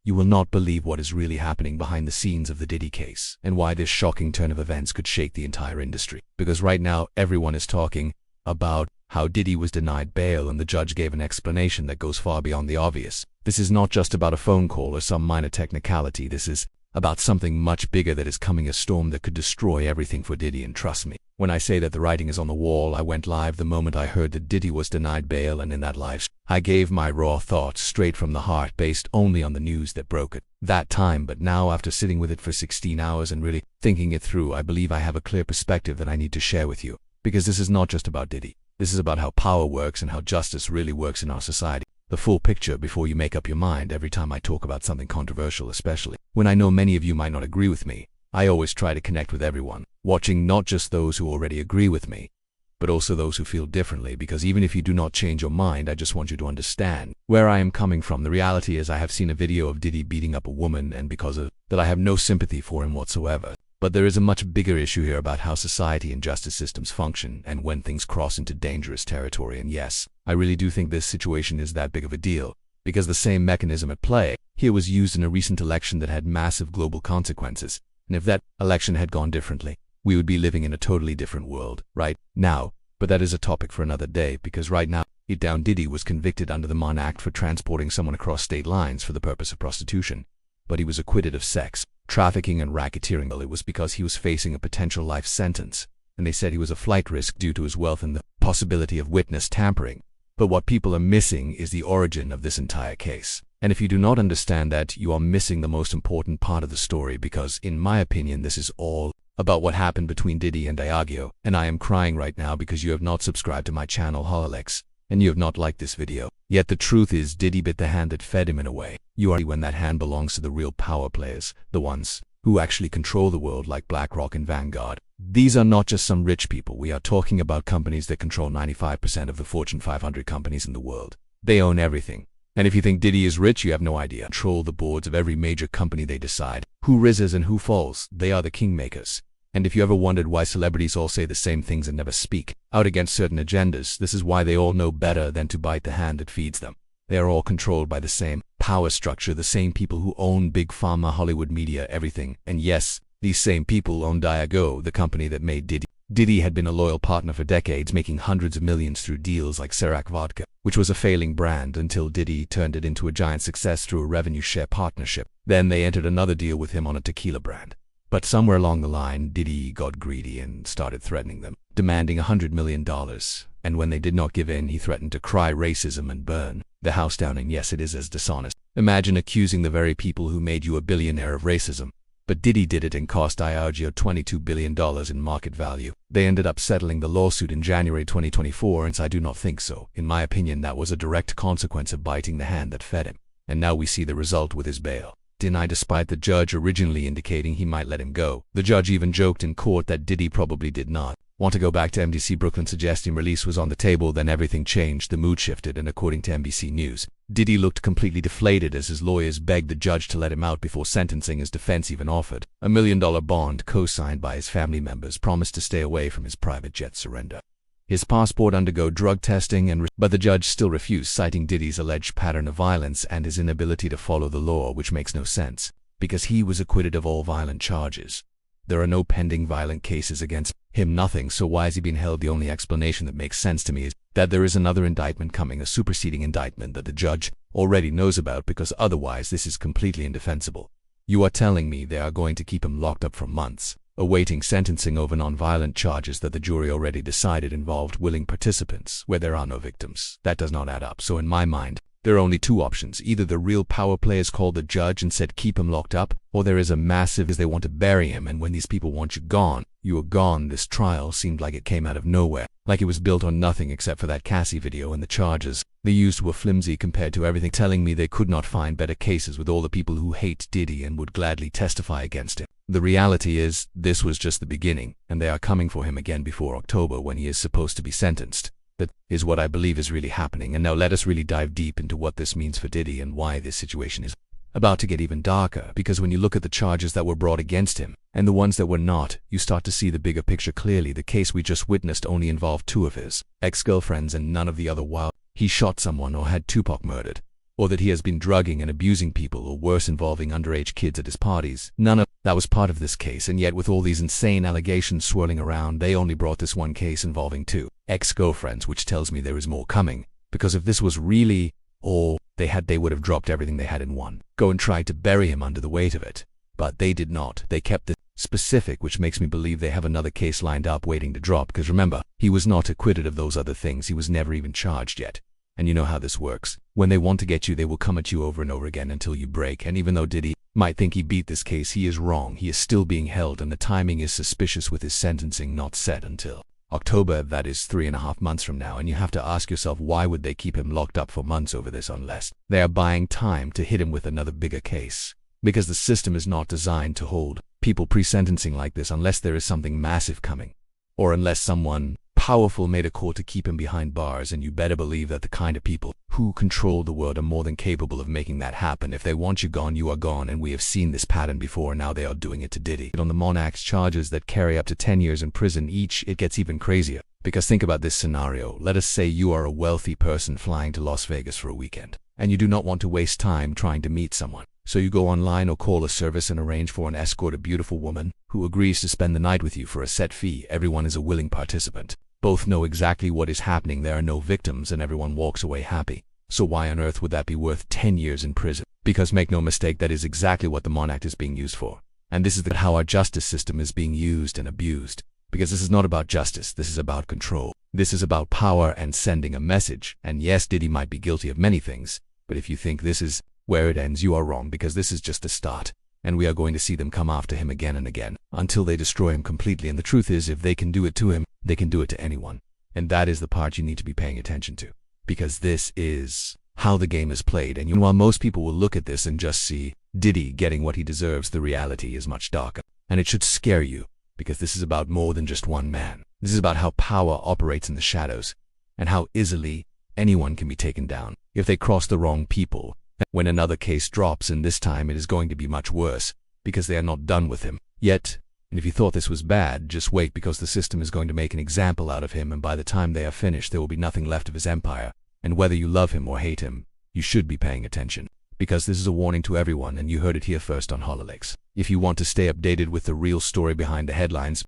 You will not believe what is really happening behind the scenes of the Diddy case, and why this shocking turn of events could shake the entire industry. Because right now, everyone is talking about how Diddy was denied bail and the judge gave an explanation that goes far beyond the obvious. This is not just about a phone call or some minor technicality. This is about something much bigger that is coming, a storm that could destroy everything for Diddy. And trust me, when I say that the writing is on the wall, I went live the moment I heard that Diddy was denied bail, and in that live I gave my raw thoughts straight from the heart based only on the news that broke at that time. But now, after sitting with it for 16 hours and really thinking it through, I believe I have a clear perspective that I need to share with you. Because this is not just about Diddy. This is about how power works and how justice really works in our society. The full picture before you make up your mind every time I talk about something controversial, especially when I know many of you might not agree with me. I always try to connect with everyone, watching not just those who already agree with me, but also those who feel differently, because even if you do not change your mind, I just want you to understand where I am coming from. The reality is I have seen a video of Diddy beating up a woman, and because of that I have no sympathy for him whatsoever. But there is a much bigger issue here about how society and justice systems function and when things cross into dangerous territory. And yes, I really do think this situation is that big of a deal, because the same mechanism at play here was used in a recent election that had massive global consequences. And if that election had gone differently, we would be living in a totally different world right now. But that is a topic for another day, because right now, Diddy was convicted under the Mon Act for transporting someone across state lines for the purpose of prostitution. But he was acquitted of sex, trafficking and racketeering. It was because he was facing a potential life sentence, and they said he was a flight risk due to his wealth and the possibility of witness tampering. But what people are missing is the origin of this entire case. And if you do not understand that, you are missing the most important part of the story, because in my opinion, this is all about what happened between Diddy and Diageo. And I am crying right now because you have not subscribed to my channel HollyLeaks, and you have not liked this video. Yet the truth is, Diddy bit the hand that fed him in a way. You are when that hand belongs to the real power players, the ones who actually control the world, like BlackRock and Vanguard. These are not just some rich people. We are talking about companies that control 95% of the Fortune 500 companies in the world. They own everything. And if you think Diddy is rich, you have no idea. Control the boards of every major company. They decide who rises and who falls. They are the kingmakers. And if you ever wondered why celebrities all say the same things and never speak out against certain agendas, this is why. They all know better than to bite the hand that feeds them. They are all controlled by the same power structure, the same people who own Big Pharma, Hollywood media, everything. And yes, these same people own Diageo, the company that made Diddy. Diddy had been a loyal partner for decades, making hundreds of millions through deals like Ciroc Vodka, which was a failing brand until Diddy turned it into a giant success through a revenue share partnership. Then they entered another deal with him on a tequila brand. But somewhere along the line, Diddy got greedy and started threatening them, demanding $100 million. And when they did not give in, he threatened to cry racism and burn the house down. And yes, it is as dishonest. Imagine accusing the very people who made you a billionaire of racism. But Diddy did it and cost Diageo $22 billion in market value. They ended up settling the lawsuit in January 2024, and I do not think so. In my opinion, that was a direct consequence of biting the hand that fed him. And now we see the result with his bail. Denied despite the judge originally indicating he might let him go. The judge even joked in court that Diddy probably did not want to go back to MDC Brooklyn, suggesting release was on the table. Then everything changed, the mood shifted, and according to NBC News, Diddy looked completely deflated as his lawyers begged the judge to let him out before sentencing. His defense even offered $1 million bond co-signed by his family members, promised to stay away from his private jet, surrender his passport, undergo drug testing, but the judge still refused, citing Diddy's alleged pattern of violence and his inability to follow the law, which makes no sense, because he was acquitted of all violent charges. There are no pending violent cases against him, nothing, so why is he being held? The only explanation that makes sense to me is that there is another indictment coming, a superseding indictment that the judge already knows about, because otherwise this is completely indefensible. You are telling me they are going to keep him locked up for months, awaiting sentencing over non-violent charges that the jury already decided involved willing participants, where there are no victims? That does not add up. So in my mind, there are only two options. Either the real power players called the judge and said keep him locked up, or there is a massive they want to bury him, and when these people want you gone, you are gone. This trial seemed like it came out of nowhere, like it was built on nothing except for that Cassie video, and the charges they used were flimsy compared to everything, telling me they could not find better cases with all the people who hate Diddy and would gladly testify against him. The reality is, this was just the beginning, and they are coming for him again before October, when he is supposed to be sentenced. That is what I believe is really happening. And now let us really dive deep into what this means for Diddy and why this situation is about to get even darker, because when you look at the charges that were brought against him and the ones that were not, you start to see the bigger picture clearly. The case we just witnessed only involved two of his ex-girlfriends and none of the other. While he shot someone or had Tupac murdered, or that he has been drugging and abusing people, or worse, involving underage kids at his parties. None of that was part of this case, and yet with all these insane allegations swirling around, they only brought this one case involving 2 ex-girlfriends, which tells me there is more coming, because if this was really all they would have dropped everything they had in one go and tried to bury him under the weight of it. But they did not. They kept it specific, which makes me believe they have another case lined up waiting to drop, because remember, he was not acquitted of those other things. He was never even charged yet. And you know how this works. When they want to get you, they will come at you over and over again until you break. And even though Diddy might think he beat this case, he is wrong. He is still being held, and the timing is suspicious, with his sentencing not set until October. That is 3.5 months from now. And you have to ask yourself, why would they keep him locked up for months over this unless they are buying time to hit him with another bigger case? Because the system is not designed to hold people pre-sentencing like this unless there is something massive coming, or unless someone powerful made a call to keep him behind bars. And you better believe that the kind of people who control the world are more than capable of making that happen. If they want you gone, you are gone, and we have seen this pattern before. Now they are doing it to Diddy. On the Monarchs charges that carry up to 10 years in prison each, it gets even crazier. Because think about this scenario. Let us say you are a wealthy person flying to Las Vegas for a weekend, and you do not want to waste time trying to meet someone. So you go online or call a service and arrange for an escort, a beautiful woman who agrees to spend the night with you for a set fee. Everyone is a willing participant. Both know exactly what is happening. There are no victims, and everyone walks away happy. So why on earth would that be worth 10 years in prison? Because make no mistake, that is exactly what the Monarch is being used for. And this is how our justice system is being used and abused. Because this is not about justice, this is about control. This is about power and sending a message. And yes, Diddy might be guilty of many things, but if you think this is where it ends, you are wrong, because this is just the start. And we are going to see them come after him again and again until they destroy him completely. And the truth is, if they can do it to him, they can do it to anyone. And that is the part you need to be paying attention to, because this is how the game is played. And while most people will look at this and just see Diddy getting what he deserves, the reality is much darker. And it should scare you, because this is about more than just one man. This is about how power operates in the shadows, and how easily anyone can be taken down if they cross the wrong people. When another case drops, and this time it is going to be much worse, because they are not done with him yet. And if you thought this was bad, just wait, because the system is going to make an example out of him, and by the time they are finished, there will be nothing left of his empire. And whether you love him or hate him, you should be paying attention, because this is a warning to everyone, and you heard it here first on HollyLeaks. If you want to stay updated with the real story behind the headlines,